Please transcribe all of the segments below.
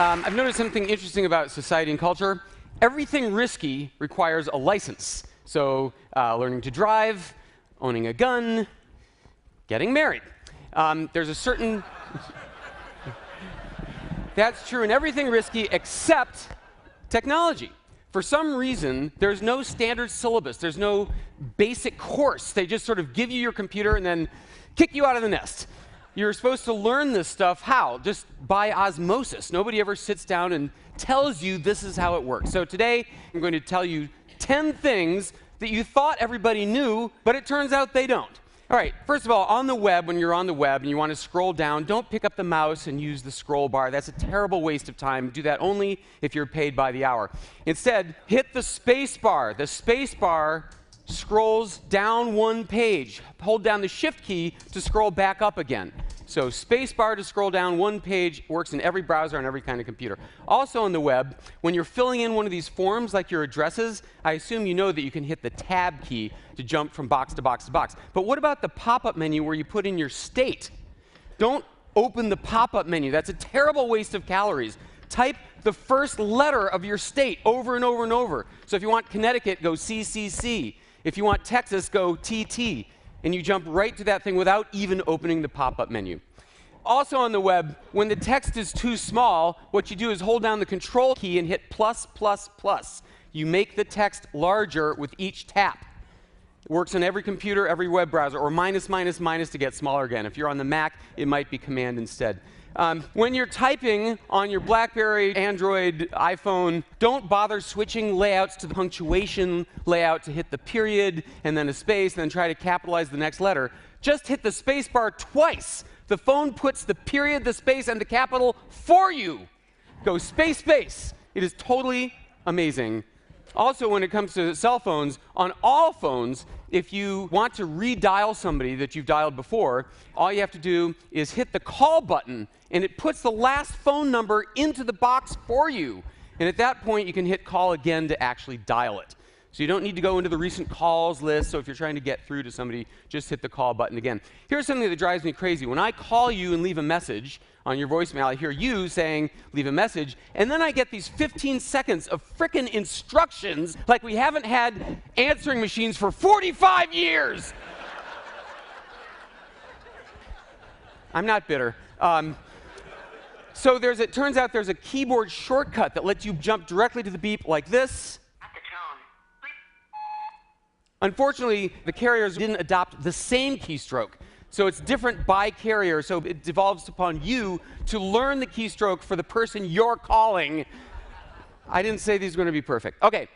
I've noticed something interesting about society and culture. Everything risky requires a license. So learning to drive, owning a gun, getting married. There's a certain... That's true in everything risky except technology. For some reason, there's no standard syllabus. There's no basic course. They just sort of give you your computer and then kick you out of the nest. You're supposed to learn this stuff how? Just by osmosis. Nobody ever sits down and tells you this is how it works. So today, I'm going to tell you 10 things that you thought everybody knew, but it turns out they don't. All right, first of all, on the web, when you're on the web and you want to scroll down, don't pick up the mouse and use the scroll bar. That's a terrible waste of time. Do that only if you're paid by the hour. Instead, hit the space bar. The space bar scrolls down one page. Hold down the shift key to scroll back up again. So space bar to scroll down one page works in every browser on every kind of computer. Also on the web, when you're filling in one of these forms like your addresses, I assume you know that you can hit the tab key to jump from box to box to box. But what about the pop-up menu where you put in your state? Don't open the pop-up menu. That's a terrible waste of calories. Type the first letter of your state over and over and over. So if you want Connecticut, go CCC. If you want Texas, go TT. And you jump right to that thing without even opening the pop-up menu. Also on the web, when the text is too small, what you do is hold down the control key and hit plus, plus, plus. You make the text larger with each tap. It works on every computer, every web browser, or minus, minus, minus to get smaller again. If you're on the Mac, it might be Command instead. When you're typing on your BlackBerry, Android, iPhone, don't bother switching layouts to the punctuation layout to hit the period and then a space and then try to capitalize the next letter. Just hit the space bar twice. The phone puts the period, the space, and the capital for you. Go space, space. It is totally amazing. Also, when it comes to cell phones, on all phones, if you want to redial somebody that you've dialed before, all you have to do is hit the call button, and it puts the last phone number into the box for you. And at that point, you can hit call again to actually dial it. So you don't need to go into the recent calls list. So if you're trying to get through to somebody, just hit the call button again. Here's something that drives me crazy. When I call you and leave a message on your voicemail, I hear you saying, leave a message, and then I get these 15 seconds of frickin' instructions like we haven't had answering machines for 45 years. I'm not bitter. So it turns out there's a keyboard shortcut that lets you jump directly to the beep like this. Unfortunately, the carriers didn't adopt the same keystroke. So it's different by carrier, so it devolves upon you to learn the keystroke for the person you're calling. I didn't say these are going to be perfect. OK.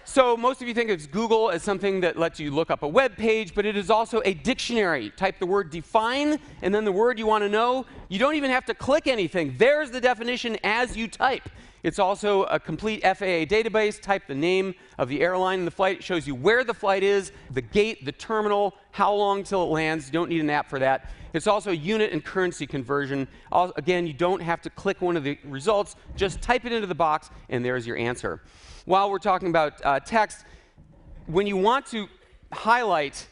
So most of you think of Google as something that lets you look up a web page, but it is also a dictionary. Type the word define, and then the word you want to know. You don't even have to click anything. There's the definition as you type. It's also a complete FAA database. Type the name of the airline and the flight. It shows you where the flight is, the gate, the terminal, how long till it lands. You don't need an app for that. It's also unit and currency conversion. Again, you don't have to click one of the results. Just type it into the box, and there's your answer. While we're talking about text, when you want to highlight,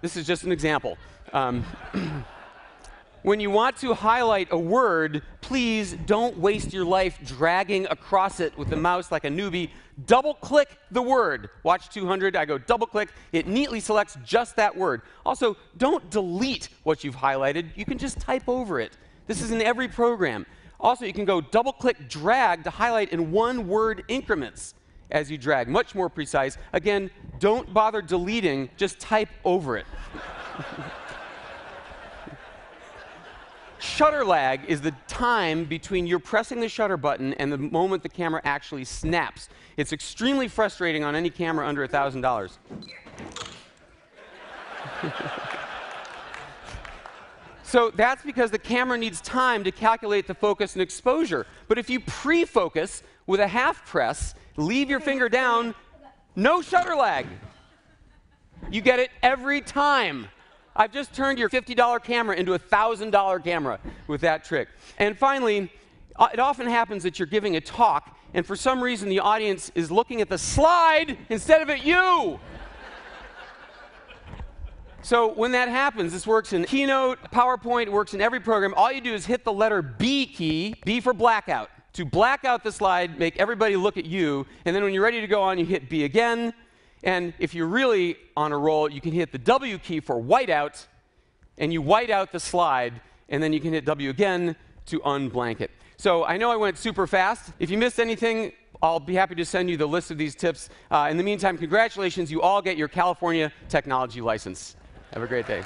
this is just an example. When you want to highlight a word, please don't waste your life dragging across it with the mouse like a newbie. Double-click the word. Watch 200, I go double-click. It neatly selects just that word. Also, don't delete what you've highlighted. You can just type over it. This is in every program. Also, you can go double-click drag to highlight in one-word increments as you drag. Much more precise. Again, don't bother deleting. Just type over it. Shutter lag is the time between you're pressing the shutter button and the moment the camera actually snaps. It's extremely frustrating on any camera under $1,000. So that's because the camera needs time to calculate the focus and exposure. But if you pre-focus with a half press, leave your finger down, no shutter lag. You get it every time. I've just turned your $50 camera into a $1,000 camera with that trick. And finally, it often happens that you're giving a talk, and for some reason the audience is looking at the slide instead of at you. So when that happens, this works in Keynote, PowerPoint, it works in every program. All you do is hit the letter B key, B for blackout, to black out the slide, make everybody look at you, and then when you're ready to go on, you hit B again. And if you're really on a roll, you can hit the W key for whiteout, and you white out the slide, and then you can hit W again to unblank it. So I know I went super fast. If you missed anything, I'll be happy to send you the list of these tips. In the meantime, congratulations, you all get your California technology license. Have a great day.